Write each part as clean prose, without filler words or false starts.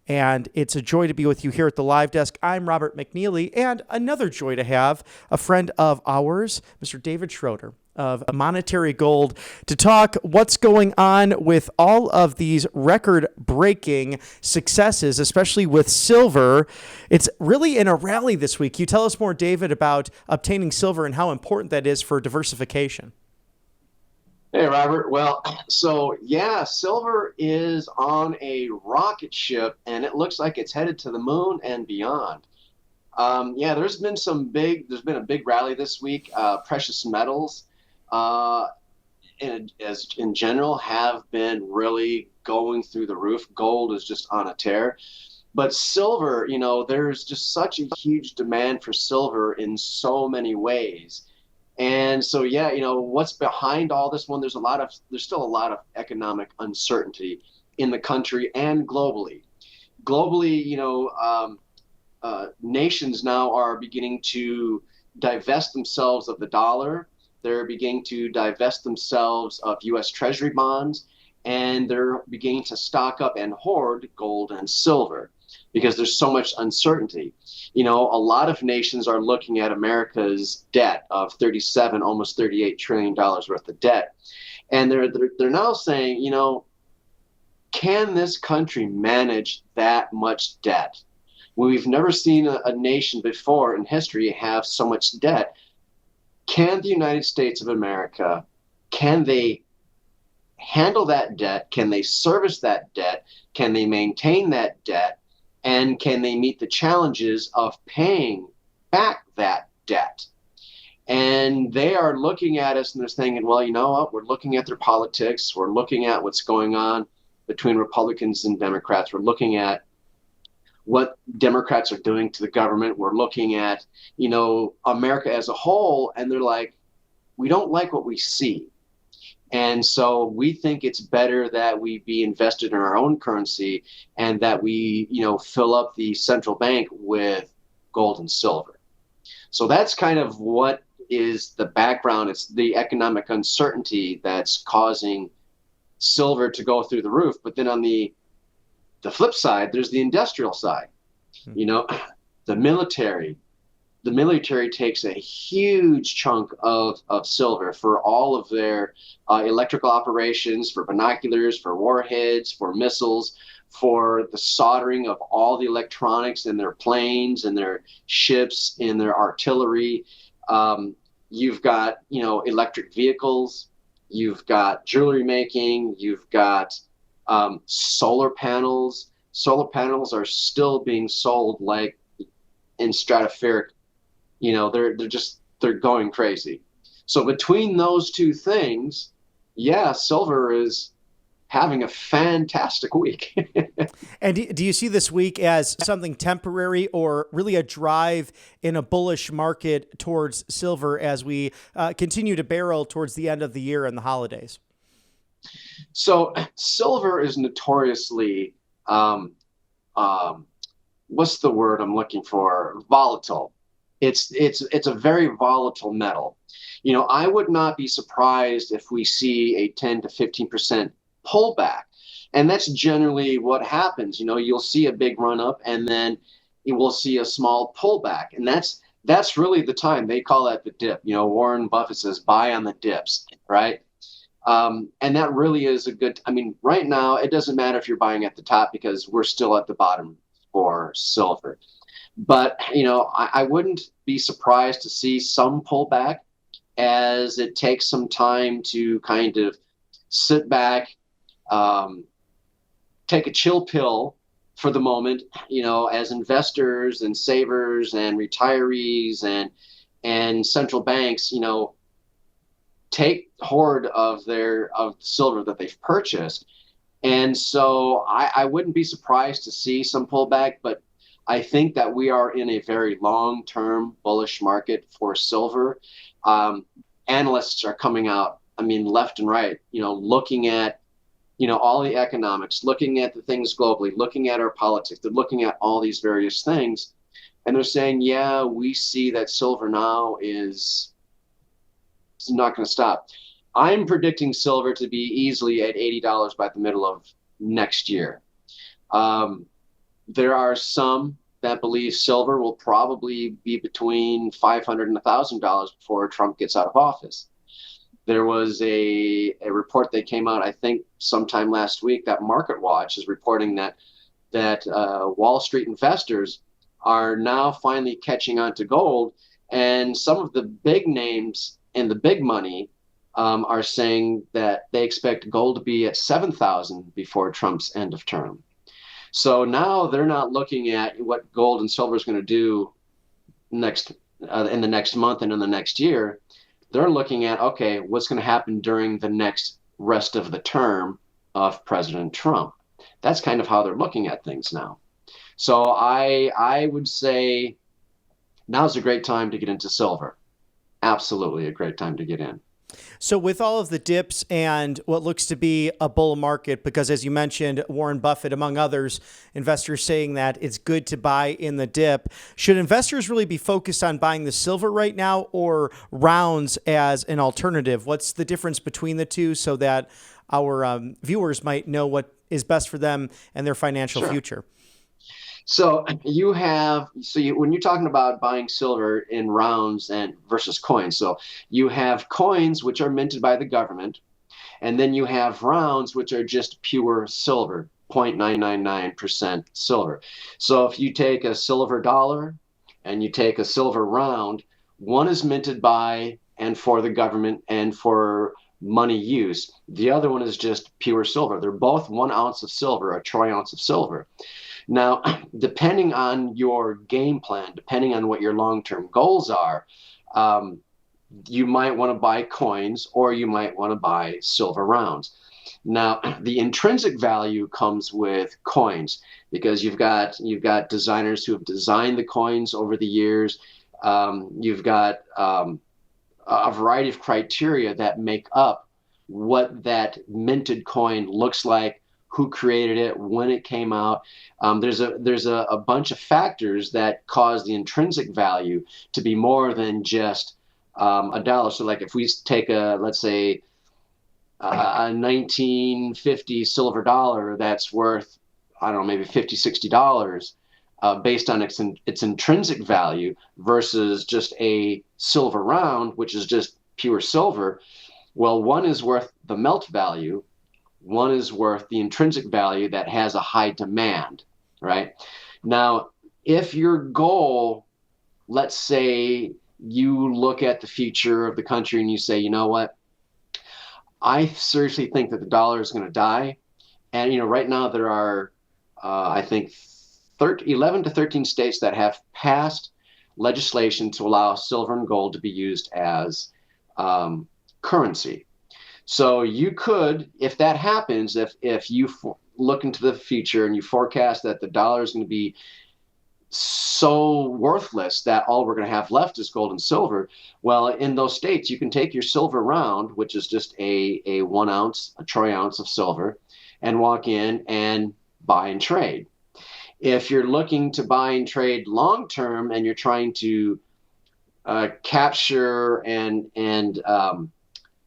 And it's a joy to be with you here at the Live Desk. I'm Robert McNeely, and another joy to have a friend of ours, Mr. David Schroeder of Monetary Gold, to talk what's going on with all of these record-breaking successes, especially with silver. It's really in a rally this week. You tell us more, David, about obtaining silver and how important that is for diversification. Hey, Robert. Well, silver is on a rocket ship, and it looks like it's headed to the moon and beyond. There's been a big rally this week. Precious metals, in general, have been really going through the roof. Gold is just on a tear. But silver, there's just such a huge demand for silver in so many ways. And so, what's behind all this one? There's still a lot of economic uncertainty in the country and globally. Globally, nations now are beginning to divest themselves of the dollar. They're beginning to divest themselves of U.S. Treasury bonds, and they're beginning to stock up and hoard gold and silver because there's so much uncertainty. A lot of nations are looking at America's debt of almost $38 trillion worth of debt. And they're now saying, can this country manage that much debt? We've never seen a nation before in history have so much debt. Can the United States of America, can they handle that debt? Can they service that debt? Can they maintain that debt? And can they meet the challenges of paying back that debt? And they are looking at us and they're thinking, well, you know what? We're looking at their politics. We're looking at what's going on between Republicans and Democrats. We're looking at what Democrats are doing to the government. We're looking at, America as a whole. And they're like, we don't like what we see. And so we think it's better that we be invested in our own currency and that we, fill up the central bank with gold and silver. So that's kind of what is the background. It's the economic uncertainty that's causing silver to go through the roof. But then on the flip side, there's the industrial side. The military. The military takes a huge chunk of silver for all of their electrical operations, for binoculars, for warheads, for missiles, for the soldering of all the electronics in their planes and their ships, in their artillery. You've got, electric vehicles. You've got jewelry making. You've got solar panels. Solar panels are still being sold like in stratospheric. They're going crazy. So between those two things, silver is having a fantastic week. And do you see this week as something temporary or really a drive in a bullish market towards silver as we continue to barrel towards the end of the year and the holidays? So silver is notoriously, what's the word I'm looking for? Volatile. It's a very volatile metal. I would not be surprised if we see a 10 to 15% pullback. And that's generally what happens. You'll see a big run up and then you will see a small pullback. And that's really the time. They call that the dip. Warren Buffett says buy on the dips, right? And that really is right now, it doesn't matter if you're buying at the top because we're still at the bottom for silver. But, I wouldn't be surprised to see some pullback as it takes some time to kind of sit back, take a chill pill for the moment, as investors and savers and retirees and central banks, take hoard of silver that they've purchased. And so I wouldn't be surprised to see some pullback, but I think that we are in a very long-term bullish market for silver. Analysts are coming out, left and right, looking at, all the economics, looking at the things globally, looking at our politics. They're looking at all these various things. And they're saying, we see that silver now is not going to stop. I'm predicting silver to be easily at $80 by the middle of next year. There are some that believe silver will probably be between $500 and $1,000 before Trump gets out of office. There was a report that came out, I think, sometime last week that Market Watch is reporting that Wall Street investors are now finally catching on to gold, and some of the big names and the big money are saying that they expect gold to be at 7,000 before Trump's end of term. So now they're not looking at what gold and silver is going to do next in the next month and in the next year. They're looking at, okay, what's going to happen during the next rest of the term of President Trump. That's kind of how they're looking at things now. So I would say now's a great time to get into silver. Absolutely a great time to get in. So with all of the dips and what looks to be a bull market, because as you mentioned, Warren Buffett, among others, investors saying that it's good to buy in the dip, should investors really be focused on buying the silver right now or rounds as an alternative? What's the difference between the two so that our viewers might know what is best for them and their financial future? So when you're talking about buying silver in rounds and versus coins, so you have coins which are minted by the government, and then you have rounds which are just pure silver, 0.999% silver. So if you take a silver dollar and you take a silver round, one is minted by and for the government and for money use. The other one is just pure silver. They're both 1 ounce of silver, a troy ounce of silver. Now, depending on your game plan, depending on what your long-term goals are, you might want to buy coins or you might want to buy silver rounds. Now, the intrinsic value comes with coins because you've got designers who have designed the coins over the years. You've got a variety of criteria that make up what that minted coin looks like, who created it, when it came out. There's a bunch of factors that cause the intrinsic value to be more than just a dollar. So like if we take let's say a 1950 silver dollar that's worth, I don't know, maybe $50, $60 based on its intrinsic value versus just a silver round, which is just pure silver. Well, one is worth the melt value. One is worth the intrinsic value that has a high demand, right? Now, if your goal, let's say you look at the future of the country and you say, you know what, I seriously think that the dollar is going to die. And, right now there are, I think, 11 to 13 states that have passed legislation to allow silver and gold to be used as currency. So you could, if that happens, if you look into the future and you forecast that the dollar is going to be so worthless that all we're going to have left is gold and silver, well, in those states, you can take your silver round, which is just a 1 ounce, a troy ounce of silver, and walk in and buy and trade. If you're looking to buy and trade long term and you're trying to capture and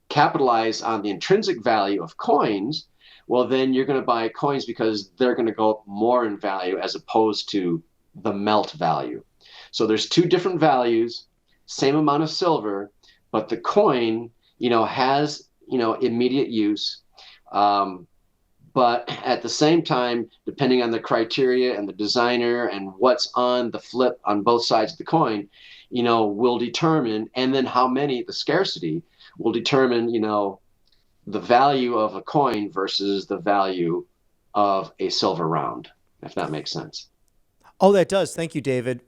capitalize on the intrinsic value of coins, well, then you're going to buy coins because they're going to go up more in value as opposed to the melt value. So there's two different values, same amount of silver, but the coin, has, immediate use. But at the same time, depending on the criteria and the designer and what's on the flip on both sides of the coin, will determine, and then how many, the scarcity will determine, the value of a coin versus the value of a silver round, if that makes sense. Oh, that does. Thank you, David.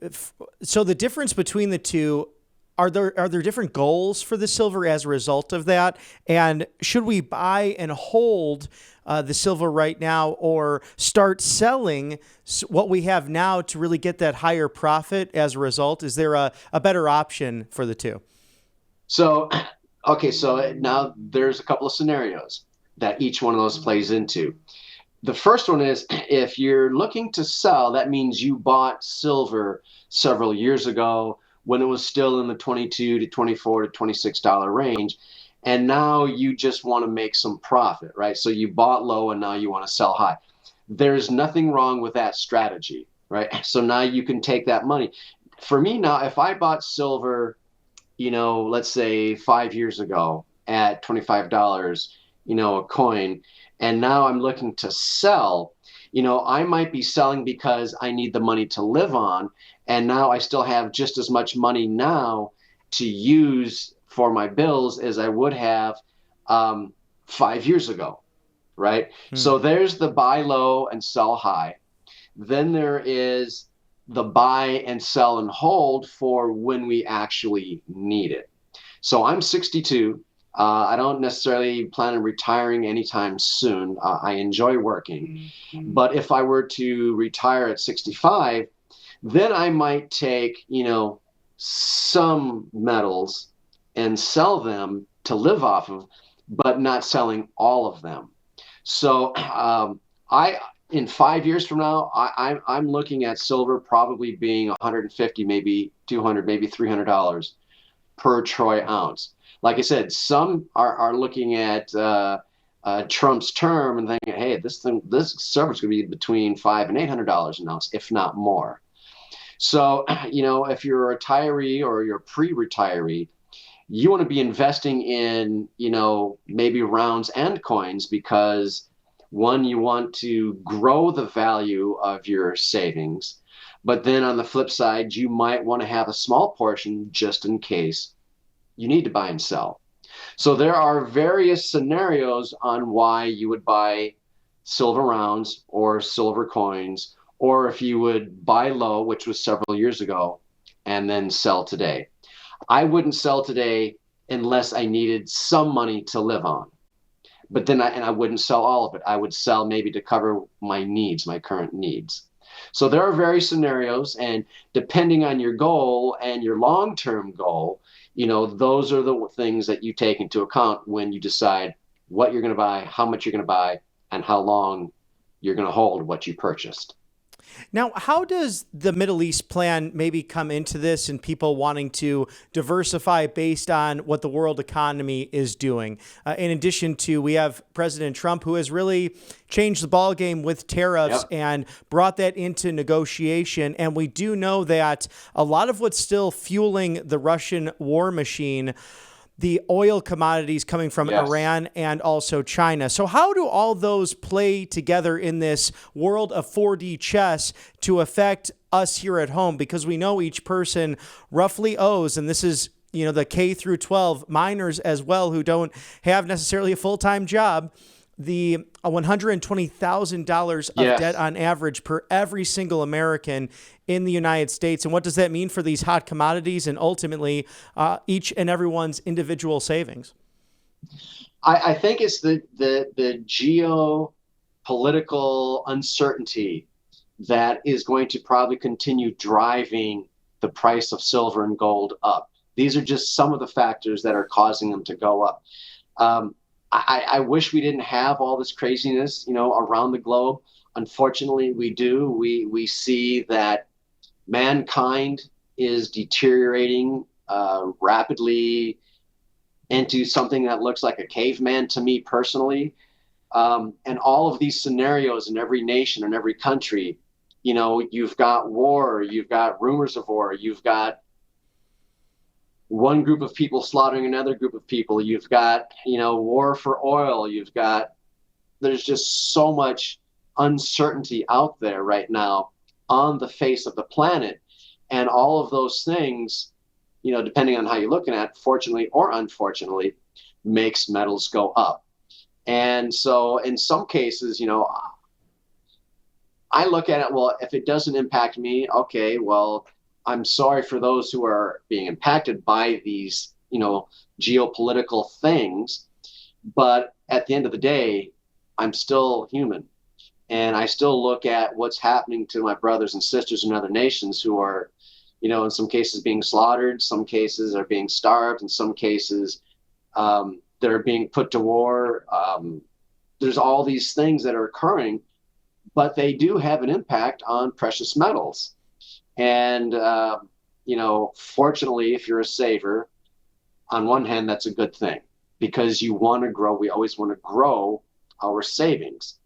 So the difference between the two, are there different goals for the silver as a result of that? And should we buy and hold the silver right now or start selling what we have now to really get that higher profit as a result? Is there a better option for the two? So now there's a couple of scenarios that each one of those plays into. The first one is if you're looking to sell, that means you bought silver several years ago when it was still in the $22 to $24 to $26 range. And now you just want to make some profit, right? So you bought low and now you want to sell high. There's nothing wrong with that strategy, right? So now you can take that money. For me now, if I bought silver, let's say 5 years ago at $25, a coin, and now I'm looking to sell, I might be selling because I need the money to live on. And now I still have just as much money now to use for my bills as I would have 5 years ago, right? So there's the buy low and sell high. Then there is the buy and sell and hold for when we actually need it. So I'm 62. I don't necessarily plan on retiring anytime soon. I enjoy working. But if I were to retire at 65, then I might take, some metals and sell them to live off of, but not selling all of them. So in 5 years from now, I'm looking at silver probably being 150, maybe 200, maybe $300 per troy ounce. Like I said, some are looking at Trump's term and thinking, hey, this silver's going to be between $500 and $800 an ounce, if not more. So, if you're a retiree or you're a pre-retiree, you want to be investing in, maybe rounds and coins because one, you want to grow the value of your savings. But then on the flip side, you might want to have a small portion just in case you need to buy and sell. So there are various scenarios on why you would buy silver rounds or silver coins, or if you would buy low, which was several years ago, and then sell today. I wouldn't sell today unless I needed some money to live on. But then I wouldn't sell all of it. I would sell maybe to cover my needs, my current needs. So there are various scenarios, and depending on your goal and your long-term goal, those are the things that you take into account when you decide what you're going to buy, how much you're going to buy, and how long you're going to hold what you purchased. Now, how does the Middle East plan maybe come into this and people wanting to diversify based on what the world economy is doing? In addition to, we have President Trump, who has really changed the ballgame with tariffs and brought that into negotiation. And we do know that a lot of what's still fueling the Russian war machine, the oil commodities coming from Iran and also China. So how do all those play together in this world of 4D chess to affect us here at home? Because we know each person roughly owes, and this is, the K through 12 minors as well, who don't have necessarily a full-time job, the $120,000 of debt on average per every single American in the United States. And what does that mean for these hot commodities and ultimately each and everyone's individual savings? I think it's the geopolitical uncertainty that is going to probably continue driving the price of silver and gold up. These are just some of the factors that are causing them to go up. I wish we didn't have all this craziness, around the globe. Unfortunately, we do. We see that mankind is deteriorating rapidly into something that looks like a caveman to me personally. And all of these scenarios in every nation and every country, you've got war, you've got rumors of war, you've got one group of people slaughtering another group of people. You've got, war for oil. There's just so much uncertainty out there right now on the face of the planet. And all of those things, depending on how you're looking at, fortunately or unfortunately, makes metals go up. And so in some cases, I look at it, well, if it doesn't impact me, okay, well, I'm sorry for those who are being impacted by these, geopolitical things. But at the end of the day, I'm still human. And I still look at what's happening to my brothers and sisters in other nations who are, in some cases being slaughtered, some cases are being starved, in some cases they're being put to war. There's all these things that are occurring, but they do have an impact on precious metals. And, fortunately, if you're a saver, on one hand, that's a good thing because you want to grow. We always want to grow our savings.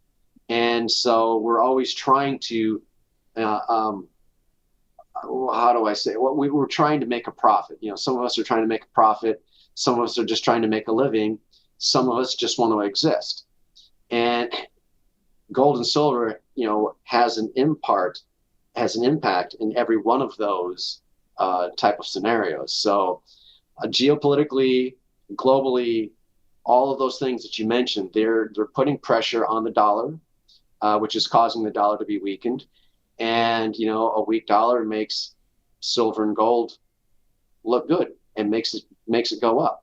And so we're always trying to, uh, um, how do I say? Well, we were trying to make a profit. Some of us are trying to make a profit. Some of us are just trying to make a living. Some of us just want to exist. And gold and silver, has an impact in every one of those type of scenarios. So geopolitically, globally, all of those things that you mentioned, they're putting pressure on the dollar, which is causing the dollar to be weakened. And a weak dollar makes silver and gold look good and makes it go up.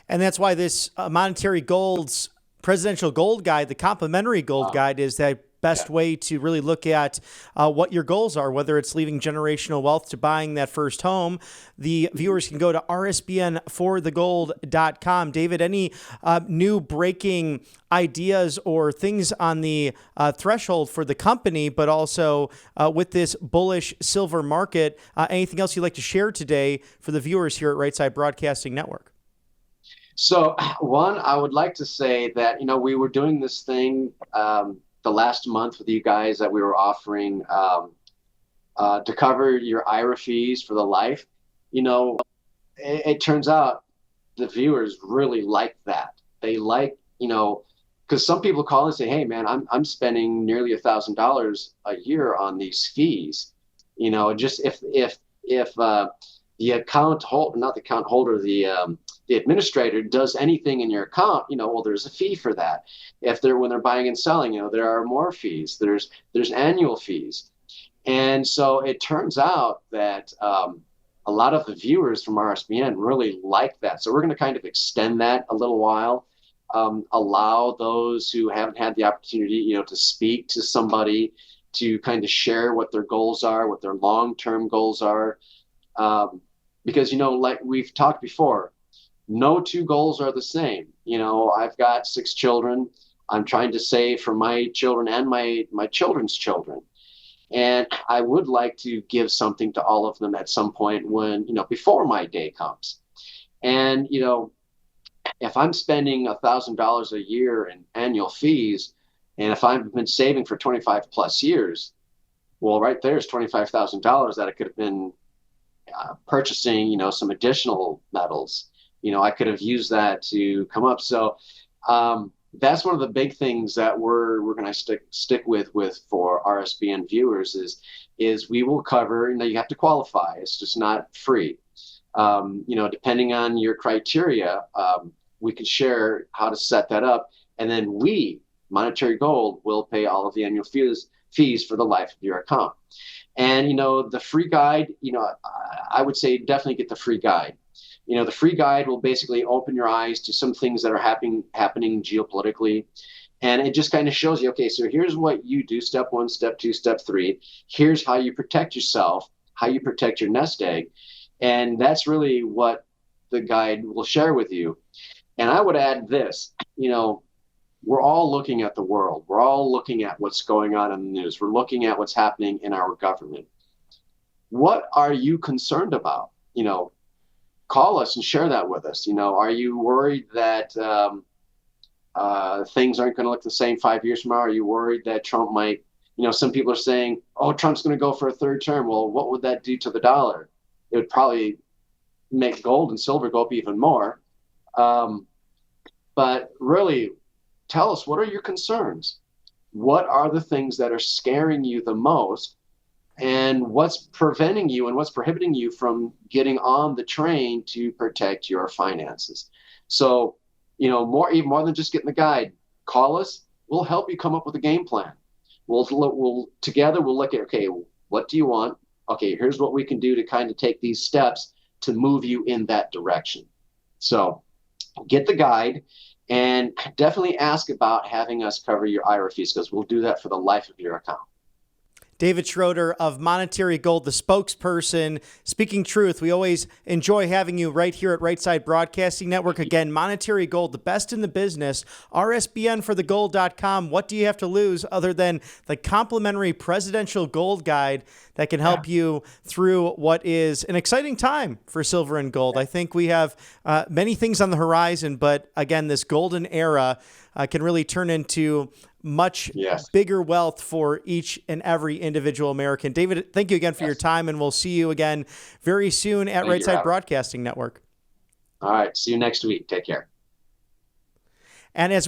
And that's why this Monetary Gold's presidential gold guide, the complimentary gold guide, is that best way to really look at what your goals are, whether it's leaving generational wealth to buying that first home. The viewers can go to rsbnforthegold.com. David, any new breaking ideas or things on the threshold for the company, but also with this bullish silver market? Anything else you'd like to share today for the viewers here at Right Side Broadcasting Network? So, one, I would like to say that, we were doing this thing the last month with you guys that we were offering to cover your IRA fees for the life. It turns out the viewers really like that. They like, because some people call and say, "Hey, man, I'm spending nearly $1,000 a year on these fees." Just if the account hold, not the account holder, the administrator does anything in your account, well, there's a fee for that. When they're buying and selling, there are more fees. There's annual fees. And so it turns out that a lot of the viewers from RSBN really like that. So we're going to kind of extend that a little while, allow those who haven't had the opportunity, to speak to somebody, to kind of share what their goals are, what their long-term goals are. Because, like we've talked before, no two goals are the same. I've got 6 children. I'm trying to save for my children and my children's children. And I would like to give something to all of them at some point when, before my day comes. And, if I'm spending $1,000 a year in annual fees, and if I've been saving for 25 plus years, well, right there's $25,000 that I could have been purchasing, some additional metals. I could have used that to come up. So that's one of the big things that we're going to stick with for RSBN viewers is we will cover. You have to qualify. It's just not free. Depending on your criteria, we can share how to set that up, and then Monetary Gold, will pay all of the annual fees for the life of your account. And the free guide, I would say definitely get the free guide. The free guide will basically open your eyes to some things that are happening geopolitically. And it just kind of shows you, okay, so here's what you do, step 1, step 2, step 3. Here's how you protect yourself, how you protect your nest egg. And that's really what the guide will share with you. And I would add this, we're all looking at the world. We're all looking at what's going on in the news. We're looking at what's happening in our government. What are you concerned about? Call us and share that with us. Are you worried that things aren't going to look the same 5 years from now? Are you worried that Trump might, some people are saying, oh, Trump's going to go for a third term. Well, what would that do to the dollar? It would probably make gold and silver go up even more. But really, tell us, what are your concerns? What are the things that are scaring you the most? And what's preventing you and what's prohibiting you from getting on the train to protect your finances? So, even more than just getting the guide, call us. We'll help you come up with a game plan. We'll together we'll look at, okay, what do you want? Okay, here's what we can do to kind of take these steps to move you in that direction. So get the guide, and definitely ask about having us cover your IRA fees, because we'll do that for the life of your account. David Schroeder of Monetary Gold, the spokesperson, speaking truth. We always enjoy having you right here at Right Side Broadcasting Network. Again, Monetary Gold, the best in the business. RSBNforthegold.com. What do you have to lose other than the complimentary presidential gold guide that can help you through what is an exciting time for silver and gold? I think we have many things on the horizon, but again, this golden era can really turn into much Yes. bigger wealth for each and every individual American. David, thank you again for your time, and we'll see you again very soon at Thank you, Right Side Robert. Broadcasting Network. All right. See you next week. Take care. And as